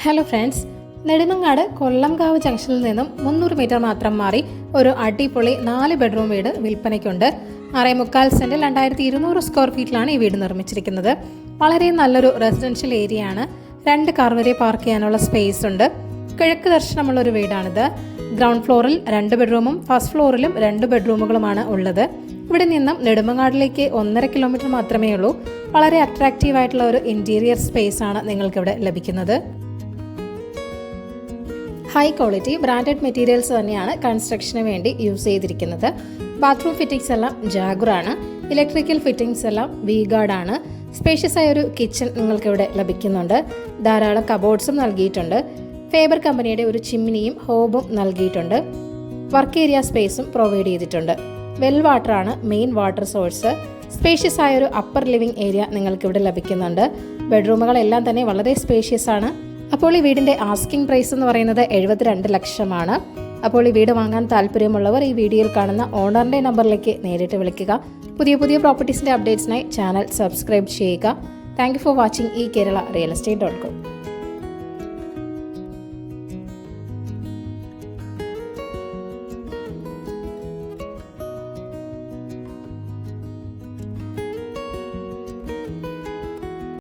Hello friends, Nedumangad കൊല്ലംകാവ് ജംഗ്ഷനിൽ നിന്നും 300 metre മാത്രം മാറി ഒരു അടിപൊളി 4 ബെഡ്റൂം വീട് വിൽപ്പനയ്ക്കുണ്ട്. 6.25 സെന്റിൽ 2200 സ്ക്വയർ ഫീറ്റിലാണ് ഈ വീട് നിർമ്മിച്ചിരിക്കുന്നത്. വളരെ നല്ലൊരു റെസിഡൻഷ്യൽ ഏരിയ ആണ്. 2 കാർ വരെ പാർക്ക് ചെയ്യാനുള്ള സ്പേസ് ഉണ്ട്. കിഴക്ക് ദർശനമുള്ള ഒരു വീടാണിത്. ഗ്രൗണ്ട് ഫ്ലോറിൽ 2 ബെഡ്റൂമും ഫസ്റ്റ് ഫ്ലോറിലും 2 ബെഡ്റൂമുകളുമാണ് ഉള്ളത്. ഇവിടെ നിന്നും നെടുമങ്ങാടിലേക്ക് 1.5 കിലോമീറ്റർ മാത്രമേ ഉള്ളൂ. വളരെ അട്രാക്റ്റീവ് ആയിട്ടുള്ള ഒരു ഇന്റീരിയർ സ്പേസ് ആണ് നിങ്ങൾക്കിവിടെ ലഭിക്കുന്നത്. ഹൈ ക്വാളിറ്റി ബ്രാൻഡഡ് മെറ്റീരിയൽസ് തന്നെയാണ് കൺസ്ട്രക്ഷന് വേണ്ടി യൂസ് ചെയ്തിരിക്കുന്നത്. ബാത്റൂം ഫിറ്റിംഗ്സ് എല്ലാം ജാഗുറാണ്. ഇലക്ട്രിക്കൽ ഫിറ്റിംഗ്സ് എല്ലാം വി-ഗാർഡ് ആണ്. സ്പേഷ്യസ് ആയ ഒരു കിച്ചൺ നിങ്ങൾക്കിവിടെ ലഭിക്കുന്നുണ്ട്. ധാരാളം കബോർഡ്സും നൽകിയിട്ടുണ്ട്. ഫേബർ കമ്പനിയുടെ ഒരു ചിമ്മിനിയും ഹോബും നൽകിയിട്ടുണ്ട്. വർക്ക് ഏരിയ സ്പേസും പ്രൊവൈഡ് ചെയ്തിട്ടുണ്ട്. വെൽ വാട്ടർ ആണ് മെയിൻ വാട്ടർ സോഴ്സ്. സ്പേഷ്യസ് ആയ ഒരു അപ്പർ ലിവിംഗ് ഏരിയ നിങ്ങൾക്കിവിടെ ലഭിക്കുന്നുണ്ട്. ബെഡ്റൂമുകളെല്ലാം തന്നെ വളരെ സ്പേഷ്യസ് ആണ്. അപ്പോൾ ഈ വീടിൻ്റെ ആസ്കിംഗ് പ്രൈസ് എന്ന് പറയുന്നത് 72 ലക്ഷമാണ്. അപ്പോൾ ഈ വീട് വാങ്ങാൻ താല്പര്യമുള്ളവർ ഈ വീഡിയോയിൽ കാണുന്ന ഓണറിൻ്റെ നമ്പറിലേക്ക് നേരിട്ട് വിളിക്കുക. പുതിയ പ്രോപ്പർട്ടീസിൻ്റെ അപ്ഡേറ്റ്സിനായി ചാനൽ സബ്സ്ക്രൈബ് ചെയ്യുക. Thank you for watching ekeralarealestate.com.